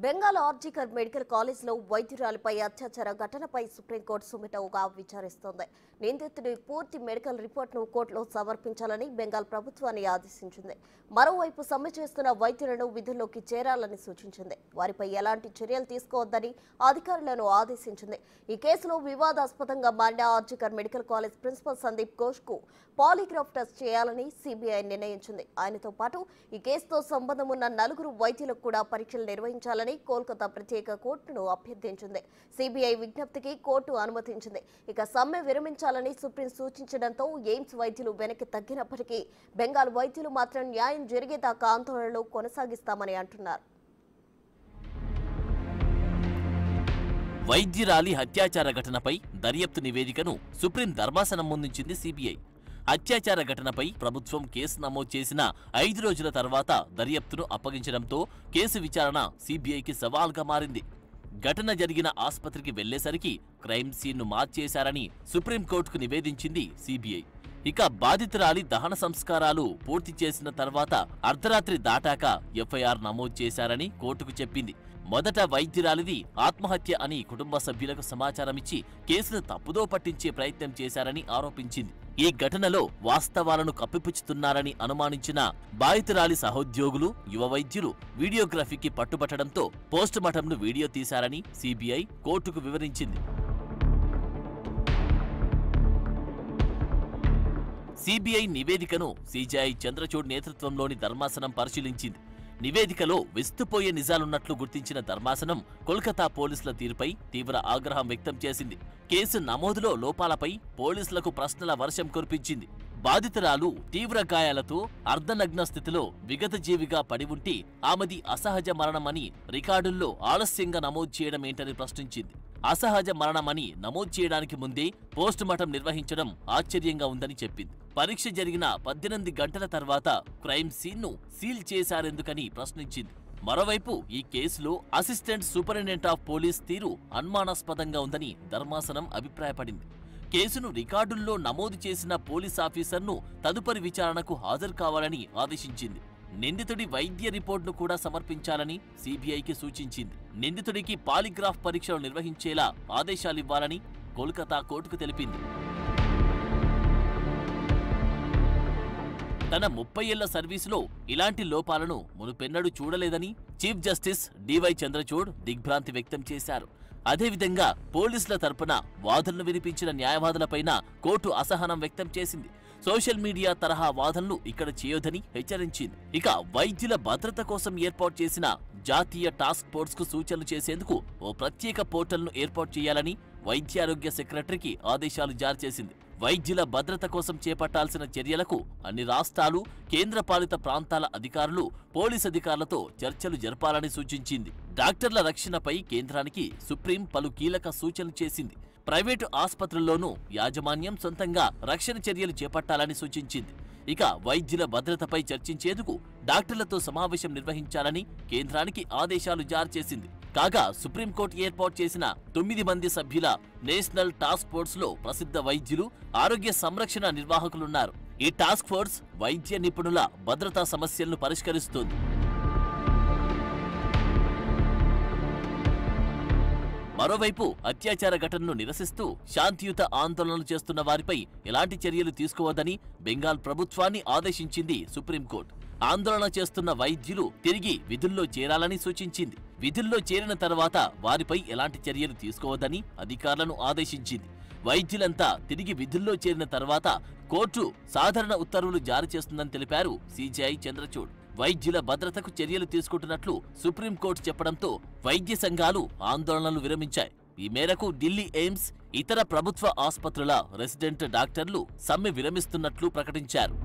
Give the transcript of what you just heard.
Bengal RG Kar medical కాలేజ్లో వైద్యురాలిపై అత్యాచార ఘటనపై సుప్రీంకోర్టు సుమోటోగా విచారిస్తోంది. నిందితుడి పూర్తి మెడికల్ రిపోర్టును కోర్టులో సమర్పించాలని బెంగాల్ ప్రభుత్వాన్ని ఆదేశించింది. మరోవైపు సమ్మె చేస్తున్న వైద్యులను విధుల్లోకి చేరాలని సూచించింది. వారిపై ఎలాంటి చర్యలు తీసుకోవద్దని అధికారులను ఆదేశించింది. ఈ కేసులో వివాదాస్పదంగా మారిన RG Kar medical college principal Sandeep ఘోష్కు పాలిగ్రాఫ్ టెస్ట్ చేయాలని సిబిఐ నిర్ణయించింది. ఆయనతో పాటు ఈ కేసుతో సంబంధం ఉన్న 4 వైద్యులకు కూడా పరీక్షలు నిర్వహించాలని కోల్కతా ప్రత్యేక కోర్టును అభ్యర్థించింది. సిబిఐ విజ్ఞప్తికి కోర్టు అనుమతించింది. ఇక సమ్మె విరమించాలని సుప్రీం సూచించడంతో ఎయిమ్స్ వైద్యులు వెనక్కి తగ్గినప్పటికీ బెంగాల్ వైద్యులు మాత్రం న్యాయం జరిగేదాకా ఆందోళనలు కొనసాగిస్తామని అంటున్నారు. వైద్యురాలి హత్యాచార ఘటనపై దర్యాప్తు నివేదికను సుప్రీం ధర్మాసనం ముందుంచింది సిబిఐ. అత్యాచార ఘటనపై ప్రభుత్వం కేసు నమోదు చేసిన 5 రోజుల తర్వాత దర్యాప్తును అప్పగించడంతో కేసు విచారణ సిబిఐకి సవాల్గా మారింది. ఘటన జరిగిన ఆసుపత్రికి వెళ్లేసరికి క్రైమ్ సీన్ను మార్చేశారని సుప్రీంకోర్టుకు నివేదించింది సిబిఐ. ఇక బాధితురాలి దహన సంస్కారాలు పూర్తి చేసిన తర్వాత అర్ధరాత్రి దాటాక ఎఫ్ఐఆర్ నమోదు చేశారని కోర్టుకు చెప్పింది. మొదట వైద్యురాలిది ఆత్మహత్య అని కుటుంబ సభ్యులకు సమాచారమిచ్చి కేసును తప్పుదో పట్టించే ప్రయత్నం చేశారని ఆరోపించింది. ఈ ఘటనలో వాస్తవాలను కప్పిపుచ్చుతున్నారని అనుమానించిన బాధితురాలి సహోద్యోగులు, యువ వైద్యులు వీడియోగ్రఫీకి పట్టుబట్టడంతో పోస్టుమార్టంను వీడియో తీశారని సిబిఐ కోర్టుకు వివరించింది. సిబిఐ నివేదికను సిజేఐ చంద్రచూడ్ నేతృత్వంలోని ధర్మాసనం పరిశీలించింది. నివేదికలో విస్తుపోయే నిజాలున్నట్లు గుర్తించిన ధర్మాసనం కోల్కతా పోలీసుల తీరుపై తీవ్ర ఆగ్రహం వ్యక్తం చేసింది. కేసు నమోదులో లోపాలపై పోలీసులకు ప్రశ్నల వర్షం కురిపించింది. బాధితురాలు తీవ్ర గాయాలతో అర్ధనగ్న స్థితిలో విగతజీవిగా పడి ఉంటే ఆమెది అసహజ మరణమని రికార్డుల్లో ఆలస్యంగా నమోదు చేయడం ఏంటని ప్రశ్నించింది. అసహజ మరణమని నమోదు చేయడానికి ముందే పోస్టుమార్టం నిర్వహించడం ఆశ్చర్యంగా ఉందని చెప్పింది. పరీక్ష జరిగిన 18 గంటల తర్వాత క్రైమ్ సీన్ను సీల్ చేశారెందుకని ప్రశ్నించింది. మరోవైపు ఈ కేసులో అసిస్టెంట్ సూపరింటెండెంట్ ఆఫ్ పోలీస్ తీరు అనుమానాస్పదంగా ఉందని ధర్మాసనం అభిప్రాయపడింది. కేసును రికార్డుల్లో నమోదు చేసిన పోలీస్ ఆఫీసర్ను తదుపరి విచారణకు హాజరు కావాలని ఆదేశించింది. నిందితుడి వైద్య రిపోర్టును కూడా సమర్పించాలని సిబిఐకి సూచించింది. నిందితుడికి పాలిగ్రాఫ్ పరీక్షలు నిర్వహించేలా ఆదేశాలివ్వాలని కోల్కతా కోర్టుకు తెలిపింది. తన 30 ఏళ్ల సర్వీసులో ఇలాంటి లోపాలను మునుపెన్నడూ చూడలేదని చీఫ్ జస్టిస్ డివై చంద్రచూడ్ దిగ్భ్రాంతి వ్యక్తం చేశారు. అదేవిధంగా పోలీసుల తరపున వాదనలు వినిపించిన న్యాయవాదులపైన కోర్టు అసహనం వ్యక్తం చేసింది. సోషల్ మీడియా తరహా వాదనలు ఇక్కడ చేయొద్దని హెచ్చరించింది. ఇక వైద్యుల భద్రత కోసం ఏర్పాటు చేసిన జాతీయ టాస్క్ ఫోర్స్ కు సూచనలు చేసేందుకు ఓ ప్రత్యేక పోర్టల్ను ఏర్పాటు చేయాలని వైద్యారోగ్య సెక్రటరీకి ఆదేశాలు జారీ చేసింది. వైద్యుల భద్రత కోసం చేపట్టాల్సిన చర్యలకు అన్ని రాష్ట్రాలు, కేంద్రపాలిత ప్రాంతాల అధికారులు, పోలీస్ అధికారులతో చర్చలు జరపాలని సూచించింది. డాక్టర్ల రక్షణపై కేంద్రానికి సుప్రీం పలు కీలక సూచనలు చేసింది. ప్రైవేటు ఆసుపత్రుల్లోనూ యాజమాన్యం సొంతంగా రక్షణ చర్యలు చేపట్టాలని సూచించింది. ఇక వైద్యుల భద్రతపై చర్చించేందుకు డాక్టర్లతో సమావేశం నిర్వహించాలని కేంద్రానికి ఆదేశాలు జారీ చేసింది. కాగా సుప్రీంకోర్టు ఏర్పాటు చేసిన 9 మంది సభ్యుల నేషనల్ టాస్క్ ఫోర్స్ లో ప్రసిద్ధ వైద్యులు, ఆరోగ్య సంరక్షణ నిర్వాహకులున్నారు. ఈ టాస్క్ ఫోర్స్ వైద్య నిపుణుల భద్రతా సమస్యలను పరిష్కరిస్తోంది. మరోవైపు అత్యాచార ఘటనను నిరసిస్తూ శాంతియుత ఆందోళనలు చేస్తున్న వారిపై ఎలాంటి చర్యలు తీసుకోవద్దని బెంగాల్ ప్రభుత్వాన్ని ఆదేశించింది సుప్రీంకోర్టు. ఆందోళన చేస్తున్న వైద్యులు తిరిగి విధుల్లో చేరాలని సూచించింది. విధుల్లో చేరిన తర్వాత వారిపై ఎలాంటి చర్యలు తీసుకోవద్దని అధికారులను ఆదేశించింది. వైద్యులంతా తిరిగి విధుల్లో చేరిన తర్వాత కోర్టు సాధారణ ఉత్తర్వులు జారీ చేస్తుందని తెలిపారు సిజేఐ చంద్రచూడ్. వైద్యుల భద్రతకు చర్యలు తీసుకుంటున్నట్లు సుప్రీంకోర్టు చెప్పడంతో వైద్య సంఘాలు ఆందోళనలు విరమించాయి. ఈ మేరకు ఢిల్లీ ఎయిమ్స్, ఇతర ప్రభుత్వ ఆసుపత్రుల రెసిడెంట్ డాక్టర్లు సమ్మె విరమిస్తున్నట్లు ప్రకటించారు.